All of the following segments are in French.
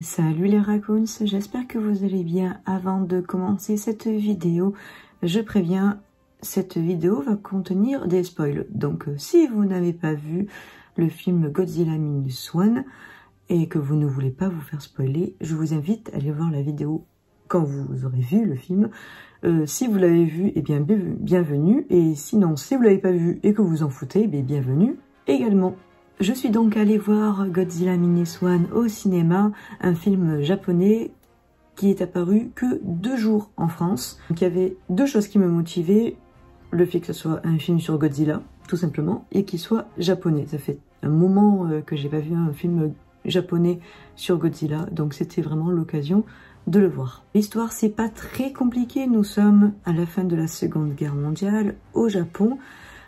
Salut les raccoons, j'espère que vous allez bien. Avant de commencer cette vidéo, je préviens, cette vidéo va contenir des spoils. Donc si vous n'avez pas vu le film Godzilla Minus One et que vous ne voulez pas vous faire spoiler, je vous invite à aller voir la vidéo quand vous aurez vu le film. Si vous l'avez vu, eh bien bienvenue. Et sinon, si vous l'avez pas vu et que vous en foutez, eh bien bienvenue également. Je suis donc allée voir Godzilla Minus One au cinéma, un film japonais qui est apparu que 2 jours en France. Donc il y avait 2 choses qui me motivaient, le fait que ce soit un film sur Godzilla, tout simplement, et qu'il soit japonais. Ça fait un moment que j'ai pas vu un film japonais sur Godzilla, donc c'était vraiment l'occasion de le voir. L'histoire, c'est pas très compliqué, nous sommes à la fin de la Seconde Guerre mondiale au Japon.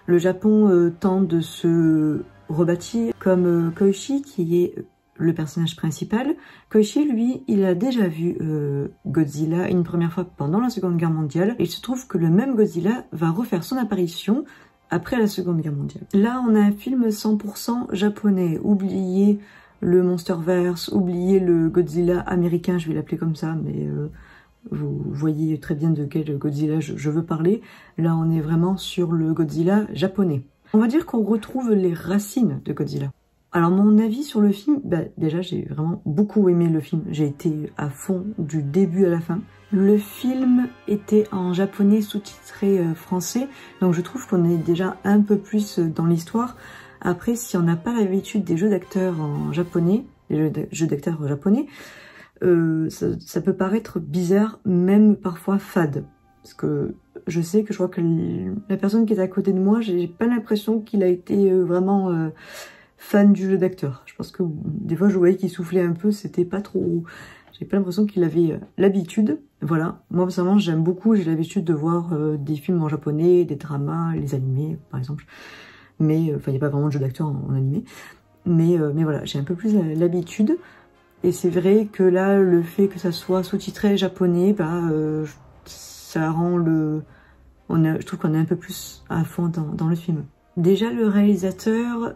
Le Japon tente de se rebâtir comme Koichi, qui est le personnage principal. Koichi, lui, il a déjà vu Godzilla une première fois pendant la Seconde Guerre mondiale. Et il se trouve que le même Godzilla va refaire son apparition après la Seconde Guerre mondiale. Là, on a un film 100% japonais. Oubliez le Monsterverse, oubliez le Godzilla américain, je vais l'appeler comme ça, mais vous voyez très bien de quel Godzilla je veux parler. Là, on est vraiment sur le Godzilla japonais. On va dire qu'on retrouve les racines de Godzilla. Alors mon avis sur le film, déjà j'ai vraiment beaucoup aimé le film. J'ai été à fond du début à la fin. Le film était en japonais sous-titré français, donc je trouve qu'on est déjà un peu plus dans l'histoire. Après, si on n'a pas l'habitude des jeux d'acteurs en japonais, les jeux d'acteurs japonais, ça peut paraître bizarre, même parfois fade. Parce que je sais que je crois que la personne qui est à côté de moi, j'ai pas l'impression qu'il a été vraiment fan du jeu d'acteur. Je pense que des fois je voyais qu'il soufflait un peu, c'était pas trop... J'ai pas l'impression qu'il avait l'habitude. Voilà, moi personnellement j'aime beaucoup, j'ai l'habitude de voir des films en japonais, des dramas, les animés par exemple. Mais, enfin il n'y a pas vraiment de jeu d'acteur en animé. Mais voilà, j'ai un peu plus l'habitude. Et c'est vrai que là, le fait que ça soit sous-titré japonais, ça rend le... je trouve qu'on est un peu plus à fond dans le film. Déjà, le réalisateur,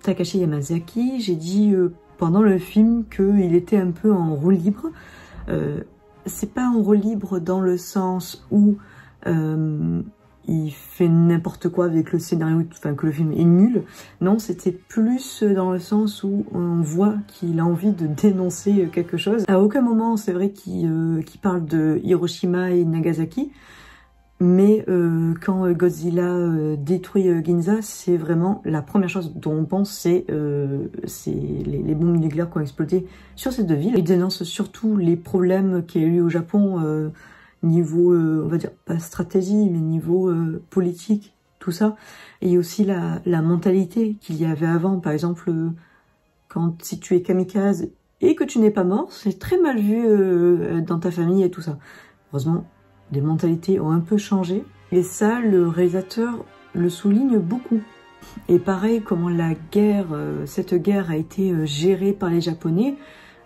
Takashi Yamazaki, j'ai dit pendant le film qu'il était un peu en roue libre. C'est pas en roue libre dans le sens où il fait n'importe quoi avec le scénario, enfin que le film est nul. Non, c'était plus dans le sens où on voit qu'il a envie de dénoncer quelque chose. À aucun moment, c'est vrai qu'il parle de Hiroshima et Nagasaki, mais quand Godzilla détruit Ginza, c'est vraiment la première chose dont on pense, c'est les bombes nucléaires qui ont explosé sur ces 2 villes. Il dénonce surtout les problèmes qu'il y a eu au Japon, niveau, on va dire, pas stratégie, mais niveau politique, tout ça. Et aussi la mentalité qu'il y avait avant. Par exemple, si tu es kamikaze et que tu n'es pas mort, c'est très mal vu dans ta famille et tout ça. Heureusement, les mentalités ont un peu changé. Et ça, le réalisateur le souligne beaucoup. Et pareil, comment cette guerre a été gérée par les Japonais,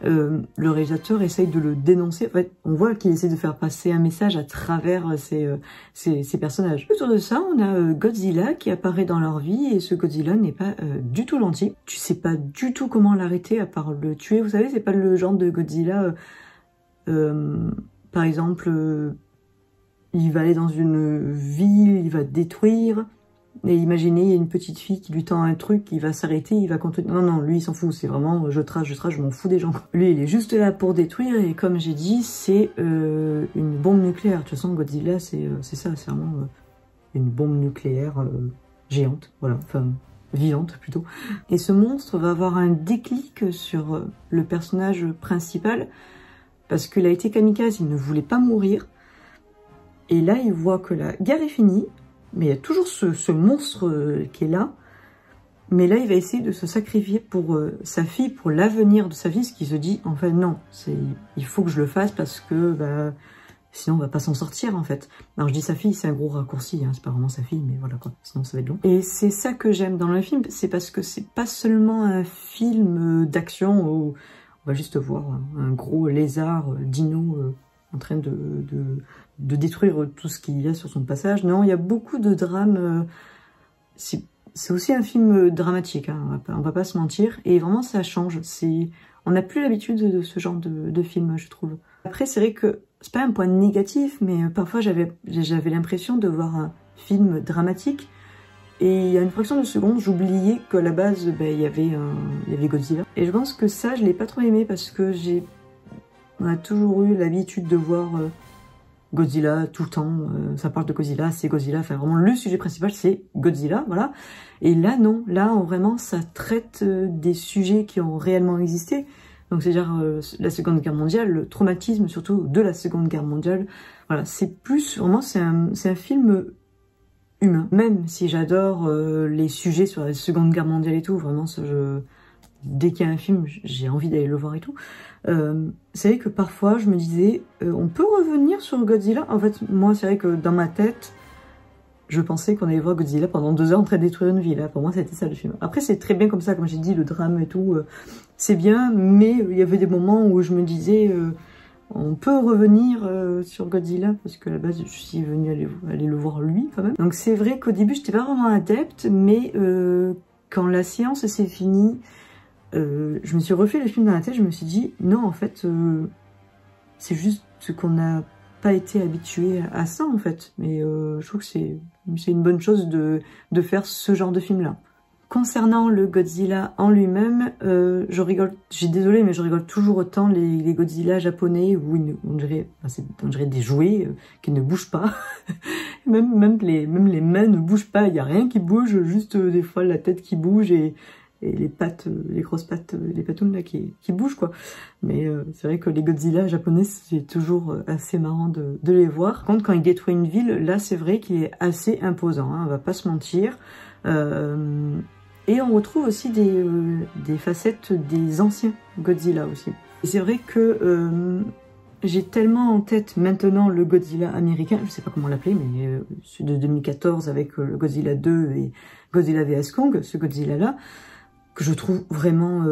le réalisateur essaye de le dénoncer. En fait, on voit qu'il essaie de faire passer un message à travers ces personnages. Autour de ça, on a Godzilla qui apparaît dans leur vie, et ce Godzilla n'est pas du tout gentil. Tu sais pas du tout comment l'arrêter à part le tuer. Vous savez, c'est pas le genre de Godzilla, par exemple, il va aller dans une ville, il va détruire. Et imaginez, il y a une petite fille qui lui tend un truc, il va s'arrêter, il va continuer. Non, non, lui, il s'en fout. C'est vraiment, je trace, je m'en fous des gens. Lui, il est juste là pour détruire. Et comme j'ai dit, c'est une bombe nucléaire. De toute façon, Godzilla, c'est ça. C'est vraiment une bombe nucléaire géante. Voilà, enfin, vivante plutôt. Et ce monstre va avoir un déclic sur le personnage principal. Parce qu'il a été kamikaze, il ne voulait pas mourir. Et là, il voit que la guerre est finie. Mais il y a toujours ce monstre qui est là. Mais là, il va essayer de se sacrifier pour sa fille, pour l'avenir de sa fille, ce qui se dit, en fait, non, il faut que je le fasse parce que sinon on va pas s'en sortir, en fait. Alors je dis sa fille, c'est un gros raccourci, hein, c'est pas vraiment sa fille, mais voilà quoi, sinon ça va être long. Et c'est ça que j'aime dans le film, c'est parce que c'est pas seulement un film d'action où on va juste voir un gros lézard, dino, en train de détruire tout ce qu'il y a sur son passage. Non, il y a beaucoup de drames. C'est aussi un film dramatique, hein, on va pas se mentir. Et vraiment, ça change. On n'a plus l'habitude de ce genre de film, je trouve. Après, c'est vrai que c'est pas un point négatif, mais parfois j'avais l'impression de voir un film dramatique. Et il y a une fraction de seconde, j'oubliais qu'à la base, il y avait Godzilla. Et je pense que ça, je l'ai pas trop aimé parce que on a toujours eu l'habitude de voir Godzilla tout le temps. Ça parle de Godzilla, c'est Godzilla. Enfin, vraiment, le sujet principal, c'est Godzilla, voilà. Et là, non. Là, vraiment, ça traite des sujets qui ont réellement existé. Donc, c'est-à-dire la Seconde Guerre mondiale, le traumatisme surtout de la Seconde Guerre mondiale. Voilà, c'est plus, vraiment, c'est un film humain. Même si j'adore les sujets sur la Seconde Guerre mondiale et tout, vraiment, dès qu'il y a un film, j'ai envie d'aller le voir et tout. C'est vrai que parfois, je me disais, on peut revenir sur Godzilla. En fait, moi, c'est vrai que dans ma tête, je pensais qu'on allait voir Godzilla pendant 2 heures en train de détruire une ville. Là. Pour moi, c'était ça le film. Après, c'est très bien comme ça, comme j'ai dit, le drame et tout, c'est bien. Mais il y avait des moments où je me disais, on peut revenir sur Godzilla, parce que à la base, je suis venue aller le voir lui, quand même. Donc c'est vrai qu'au début, j'étais pas vraiment adepte, mais quand la séance s'est finie, je me suis refait le film dans la tête, je me suis dit, non, en fait, c'est juste qu'on n'a pas été habitué à ça, en fait. Mais je trouve que c'est une bonne chose de faire ce genre de film-là. Concernant le Godzilla en lui-même, je rigole, je suis désolée, mais je rigole toujours autant les Godzilla japonais où on dirait des jouets qui ne bougent pas. même les mains ne bougent pas, il n'y a rien qui bouge, juste des fois la tête qui bouge et les pattes, les grosses pattes, les patounes là qui bougent quoi. Mais c'est vrai que les Godzilla japonais, c'est toujours assez marrant de les voir. Par contre, quand il détruit une ville, là c'est vrai qu'il est assez imposant, hein, on va pas se mentir. Et on retrouve aussi des facettes des anciens Godzilla aussi. Et c'est vrai que j'ai tellement en tête maintenant le Godzilla américain, je sais pas comment l'appeler, mais celui de 2014 avec le Godzilla 2 et Godzilla vs Kong, ce Godzilla-là, que je trouve vraiment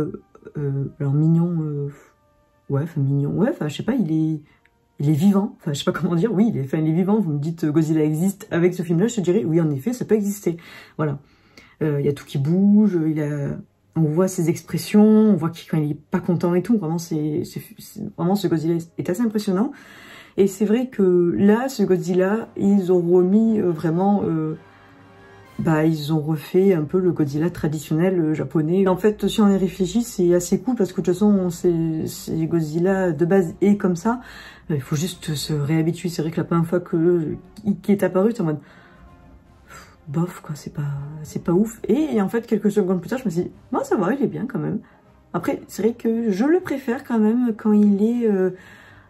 alors mignon, ouais, je sais pas, il est vivant, enfin je sais pas comment dire, oui, il est vivant, vous me dites Godzilla existe avec ce film-là, je te dirais oui en effet, ça peut exister, voilà. Il y a tout qui bouge, on voit ses expressions, on voit quand il est pas content et tout, vraiment vraiment ce Godzilla est assez impressionnant. Et c'est vrai que là, ce Godzilla, ils ont remis vraiment... ils ont refait un peu le Godzilla traditionnel japonais. En fait, si on y réfléchit, c'est assez cool parce que de toute façon, c'est Godzilla de base est comme ça. Il faut juste se réhabituer. C'est vrai que la première fois qu'il est apparu, c'est en mode bof quoi, c'est pas ouf. Et en fait, quelques secondes plus tard, je me suis dit, bon, ça va, il est bien quand même. Après, c'est vrai que je le préfère quand même quand il est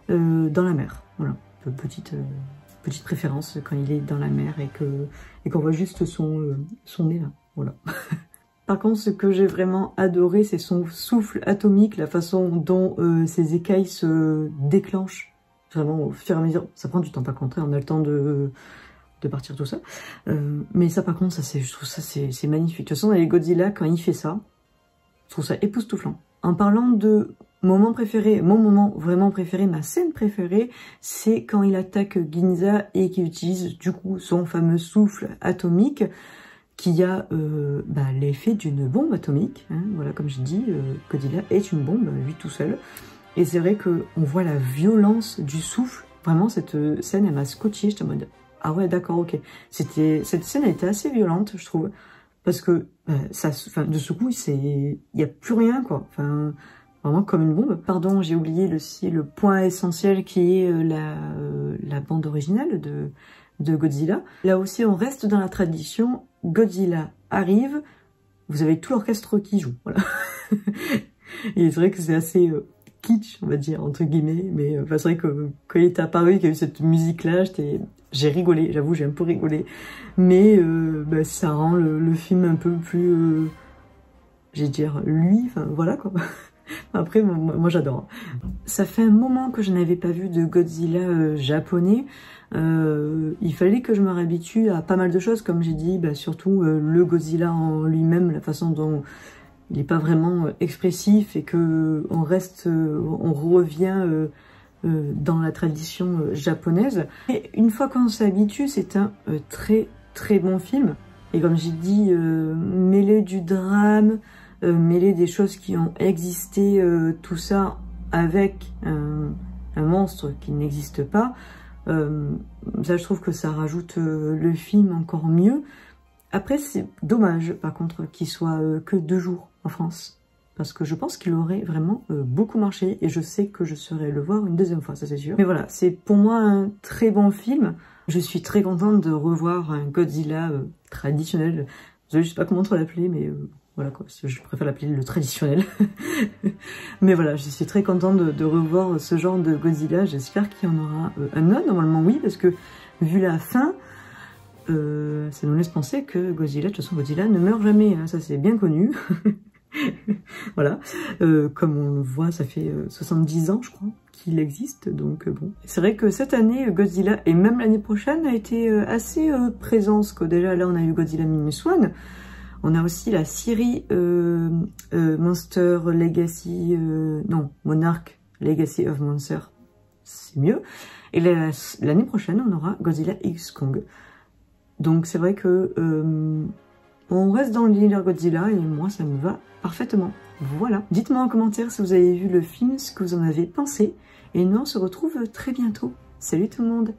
dans la mer. Voilà, petite préférence quand il est dans la mer et qu'on voit juste son nez là, voilà. Par contre, ce que j'ai vraiment adoré, c'est son souffle atomique, la façon dont ses écailles se déclenchent. Vraiment, au fur et à mesure, ça prend du temps par contre, on a le temps de partir tout ça. Mais ça par contre, je trouve ça c'est magnifique. De toute façon, dans les Godzilla, quand il fait ça, je trouve ça époustouflant. En parlant de moment préféré, mon moment vraiment préféré, ma scène préférée, c'est quand il attaque Ginza et qu'il utilise du coup son fameux souffle atomique qui a l'effet d'une bombe atomique. Hein, voilà, comme je dis, Godzilla est une bombe, lui tout seul. Et c'est vrai qu'on voit la violence du souffle. Vraiment, cette scène, elle m'a scotché. J'étais en mode, ah ouais, d'accord, ok. Cette scène, elle était assez violente, je trouve. Parce que, de ce coup, il n'y a plus rien, quoi. Enfin, vraiment comme une bombe. Pardon, j'ai oublié le point essentiel qui est la bande originale de Godzilla. Là aussi, on reste dans la tradition. Godzilla arrive, vous avez tout l'orchestre qui joue, voilà. Et c'est vrai que c'est assez kitsch, on va dire, entre guillemets. Mais c'est vrai que quand il est apparu, qu'il y a eu cette musique-là, j'ai rigolé, j'avoue, j'ai un peu rigolé. Mais ça rend le film un peu plus, j'ai dire, lui, enfin voilà quoi. Après, moi j'adore. Ça fait un moment que je n'avais pas vu de Godzilla japonais. Il fallait que je me réhabitue à pas mal de choses, comme j'ai dit, surtout le Godzilla en lui-même, la façon dont il n'est pas vraiment expressif et que on revient dans la tradition japonaise. Et une fois qu'on s'habitue, c'est un très très bon film. Et comme j'ai dit, mêlé du drame, mêler des choses qui ont existé, tout ça avec un monstre qui n'existe pas, ça je trouve que ça rajoute le film encore mieux. Après c'est dommage par contre qu'il soit que 2 jours en France, parce que je pense qu'il aurait vraiment beaucoup marché, et je sais que je serai le voir une 2e fois, ça c'est sûr. Mais voilà, c'est pour moi un très bon film. Je suis très contente de revoir un Godzilla traditionnel. Je sais pas comment trop l'appeler, mais voilà quoi, je préfère l'appeler le traditionnel. Mais voilà, je suis très contente de revoir ce genre de Godzilla. J'espère qu'il y en aura un autre, normalement oui, parce que vu la fin, ça nous laisse penser que Godzilla, de toute façon Godzilla ne meurt jamais, hein, ça c'est bien connu. Voilà, comme on le voit, ça fait 70 ans je crois qu'il existe, donc bon. C'est vrai que cette année, Godzilla, et même l'année prochaine, a été assez présent, parce que déjà là on a eu Godzilla Minus One, on a aussi la série Monster Legacy, non, Monarch Legacy of Monster, c'est mieux, et l'année prochaine on aura Godzilla X Kong. Donc c'est vrai que on reste dans l'univers Godzilla et moi ça me va parfaitement. Voilà. Dites-moi en commentaire si vous avez vu le film, ce que vous en avez pensé. Et nous on se retrouve très bientôt. Salut tout le monde!